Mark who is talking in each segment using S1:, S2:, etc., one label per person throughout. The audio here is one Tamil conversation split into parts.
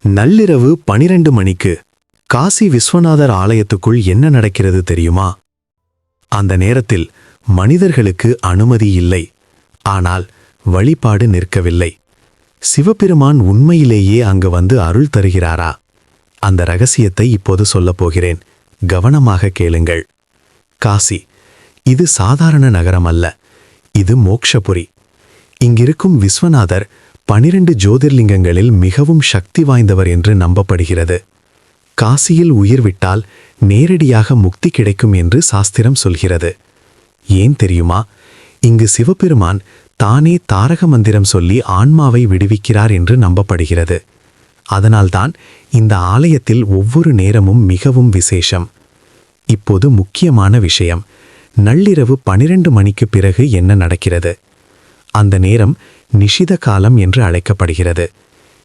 S1: நள்ளிரவு 12 மணிக்கு காசி விஸ்வநாதர் ஆலயத்துக்குள் என்ன நடக்கிறது தெரியுமா? அந்த நேரத்தில் மனிதர்களுக்கு அனுமதி இல்லை. ஆனால் வழிபாடு நிற்கவில்லை. சிவபெருமான் உண்மையிலேயே அங்கு வந்து அருள் தருகிறாரா? அந்த ரகசியத்தை இப்போது சொல்லப் போகிறேன். கவனமாக கேளுங்கள். காசி இது சாதாரண நகரம் அல்ல. இது மோக்ஷபுரி. இங்கிருக்கும் விஸ்வநாதர் 12 ஜோதிர்லிங்கங்களில் மிகவும் சக்தி வாய்ந்தவர் என்று நம்பப்படுகிறது. காசியில் உயிர் விட்டால் நேரடியாக முக்தி கிடைக்கும் என்று சாஸ்திரம் சொல்கிறது. ஏன் தெரியுமா? இங்கு சிவபெருமான் தானே தாரக மந்திரம் சொல்லி ஆன்மாவை விடுவிக்கிறார் என்று நம்பப்படுகிறது. அதனால்தான் இந்த ஆலயத்தில் ஒவ்வொரு நேரமும் மிகவும் விசேஷம். இப்போது முக்கியமான விஷயம். நள்ளிரவு 12 மணிக்கு பிறகு என்ன நடக்கிறது? அந்த நேரம் நிஷித காலம் என்று அழைக்கப்படுகிறது.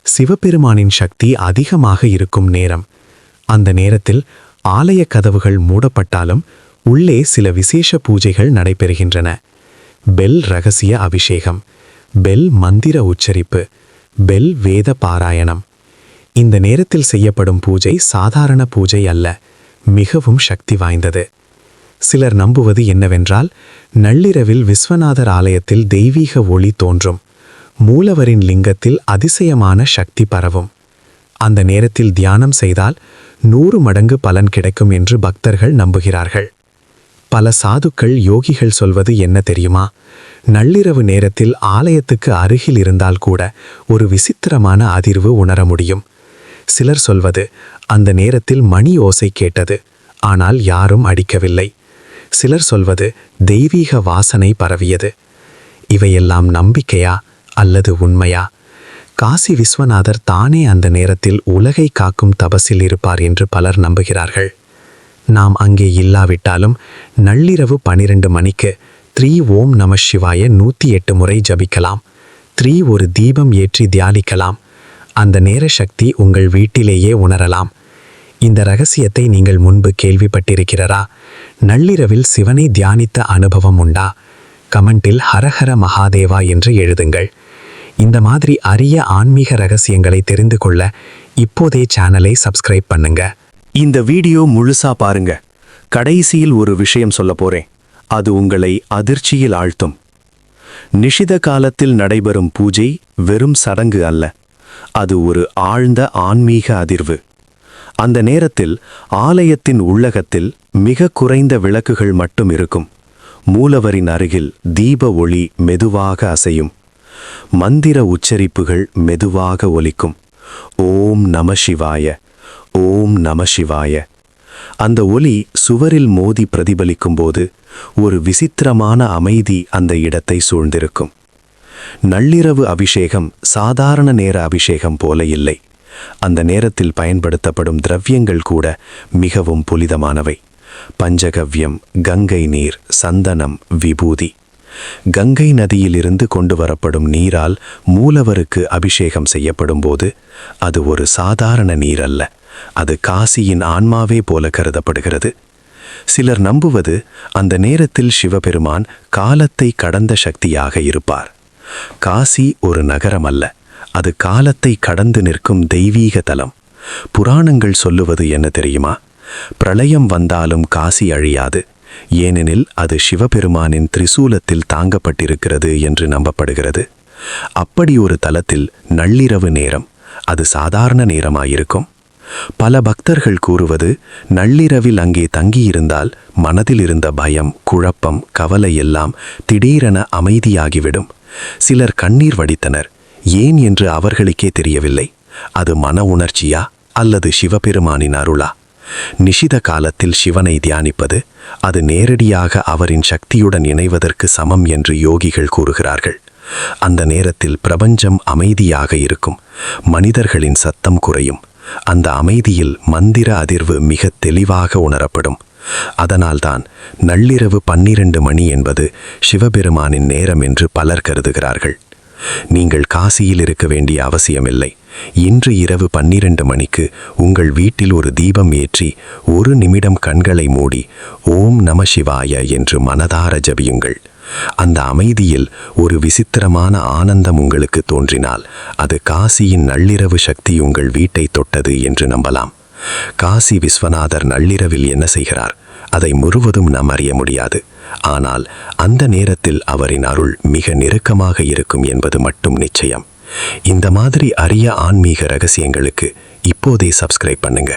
S1: சிவபெருமானின் சக்தி அதிகமாக இருக்கும் நேரம். அந்த நேரத்தில் ஆலய கதவுகள் மூடப்பட்டாலும் உள்ளே சில விசேஷ பூஜைகள் நடைபெறுகின்றன. பெல் ரகசிய அபிஷேகம், பெல் மந்திர உச்சரிப்பு, பெல் வேத பாராயணம். இந்த நேரத்தில் செய்யப்படும் பூஜை சாதாரண பூஜை அல்ல, மிகவும் சக்தி வாய்ந்தது. சிலர் நம்புவது என்னவென்றால், நள்ளிரவில் விஸ்வநாதர் ஆலயத்தில் தெய்வீக ஒளி தோன்றும். மூலவரின் லிங்கத்தில் அதிசயமான சக்தி பரவும். அந்த நேரத்தில் தியானம் செய்தால் 100 மடங்கு பலன் கிடைக்கும் என்று பக்தர்கள் நம்புகிறார்கள். பல சாதுக்கள் யோகிகள் சொல்வது என்ன தெரியுமா? நள்ளிரவு நேரத்தில் ஆலயத்துக்கு அருகில் இருந்தால் கூட ஒரு விசித்திரமான அதிர்வு உணர முடியும். சிலர் சொல்வது, அந்த நேரத்தில் மணி ஓசை கேட்டது, ஆனால் யாரும் அடிக்கவில்லை. சிலர் சொல்வது தெய்வீக வாசனை பரவியது. இவையெல்லாம் நம்பிக்கையா அல்லது உண்மையா? காசி விஸ்வநாதர் தானே அந்த நேரத்தில் உலகை காக்கும் தபசில் இருப்பார் என்று பலர் நம்புகிறார்கள். நாம் அங்கே இல்லாவிட்டாலும் நள்ளிரவு 12 மணிக்கு 3 ஓம் நம சிவாய 108 முறை ஜபிக்கலாம். 3 ஒரு தீபம் ஏற்றி தியானிக்கலாம். அந்த நேர சக்தி உங்கள் வீட்டிலேயே உணரலாம். இந்த ரகசியத்தை நீங்கள் முன்பு கேள்விப்பட்டிருக்கிறீரா? நள்ளிரவில் சிவனை தியானித்த அனுபவம் உண்டா? கமெண்டில் ஹரஹர மகாதேவா என்று எழுதுங்கள். இந்த மாதிரி அரிய ஆன்மீக ரகசியங்களை தெரிந்து கொள்ள இப்போதே சேனலை சப்ஸ்கிரைப் பண்ணுங்க.
S2: இந்த வீடியோ முழுசா பாருங்க. கடைசியில் ஒரு விஷயம் சொல்ல போறேன். அது உங்களை அதிர்ச்சியில் ஆழ்த்தும். நிஷித காலத்தில் நடைபெறும் பூஜை வெறும் சடங்கு அல்ல, அது ஒரு ஆழ்ந்த ஆன்மீக அதிர்வு. அந்த நேரத்தில் ஆலயத்தின் உள்ளகத்தில் மிக குறைந்த விளக்குகள் மட்டும் இருக்கும். மூலவரின் அருகில் தீப ஒளி மெதுவாக அசையும். மந்திர உச்சரிப்புகள் மெதுவாக ஒலிக்கும். ஓம் நம சிவாய, ஓம் நம சிவாய. அந்த ஒலி சுவரில் மோதி பிரதிபலிக்கும் போது ஒரு விசித்திரமான அமைதி அந்த இடத்தை சூழ்ந்திருக்கும். நள்ளிரவு அபிஷேகம் சாதாரண நேர அபிஷேகம் போல இல்லை. அந்த நேரத்தில் பயன்படுத்தப்படும் திரவியங்கள் கூட மிகவும் புனிதமானவை. பஞ்சகவ்யம், கங்கை நீர், சந்தனம், விபூதி. கங்கை நதியிலிருந்து கொண்டு வரப்படும் நீரால் மூலவருக்கு அபிஷேகம் செய்யப்படும் போது அது ஒரு சாதாரண நீர் அல்ல, அது காசியின் ஆன்மாவே போல கருதப்படுகிறது. சிலர் நம்புவது அந்த நேரத்தில் சிவபெருமான் காலத்தை கடந்த சக்தியாக இருப்பார். காசி ஒரு நகரம் அல்ல, அது காலத்தை கடந்து நிற்கும் தெய்வீக தலம். புராணங்கள் சொல்லுவது என்ன தெரியுமா? பிரளயம் வந்தாலும் காசி அழியாது, ஏனெனில் அது சிவபெருமானின் திரிசூலத்தில் தாங்கப்பட்டிருக்கிறது என்று நம்பப்படுகிறது. அப்படி ஒரு தலத்தில் நள்ளிரவு நேரம் அது சாதாரண நேரமாயிருக்கும். பல பக்தர்கள் கூறுவது, நள்ளிரவில் அங்கே தங்கியிருந்தால் மனதில் இருந்த பயம், குழப்பம், கவலை எல்லாம் திடீரென அமைதியாகிவிடும். சிலர் கண்ணீர் வடித்தனர். ஏன் என்று அவர்களுக்கே தெரியவில்லை. அது மன உணர்ச்சியா அல்லது சிவபெருமானின் அருளா? நிஷித காலத்தில் சிவனை தியானிப்பது அது நேரடியாக அவரின் சக்தியுடன் இணைவதற்கு சமம் என்று யோகிகள் கூறுகிறார்கள். அந்த நேரத்தில் பிரபஞ்சம் அமைதியாக இருக்கும். மனிதர்களின் சத்தம் குறையும். அந்த அமைதியில் மந்திர அதிர்வு மிக தெளிவாக உணரப்படும். அதனால்தான் நள்ளிரவு 12 மணி என்பது சிவபெருமானின் நேரம் என்று பலர் கருதுகிறார்கள். நீங்கள் காசியில் இருக்க வேண்டிய அவசியமில்லை. இன்று இரவு 12 மணிக்கு உங்கள் வீட்டில் ஒரு தீபம் ஏற்றி 1 நிமிடம் கண்களை மூடி ஓம் நம சிவாய என்று மனதார ஜபியுங்கள். அந்த அமைதியில் ஒரு விசித்திரமான ஆனந்தம் உங்களுக்கு தோன்றினால் அது காசியின் நள்ளிரவு சக்தி உங்கள் வீட்டை தொட்டது என்று நம்பலாம். காசி விஸ்வநாதர் நள்ளிரவில் என்ன செய்கிறார் அதை முழுவதும் நாம் அறிய முடியாது. ஆனால் அந்த நேரத்தில் அவரின் அருள் மிக நெருக்கமாக இருக்கும் என்பது மட்டும் நிச்சயம். இந்த மாதிரி அரிய ஆன்மீக ரகசியங்களுக்கு இப்போதே சப்ஸ்கிரைப் பண்ணுங்க.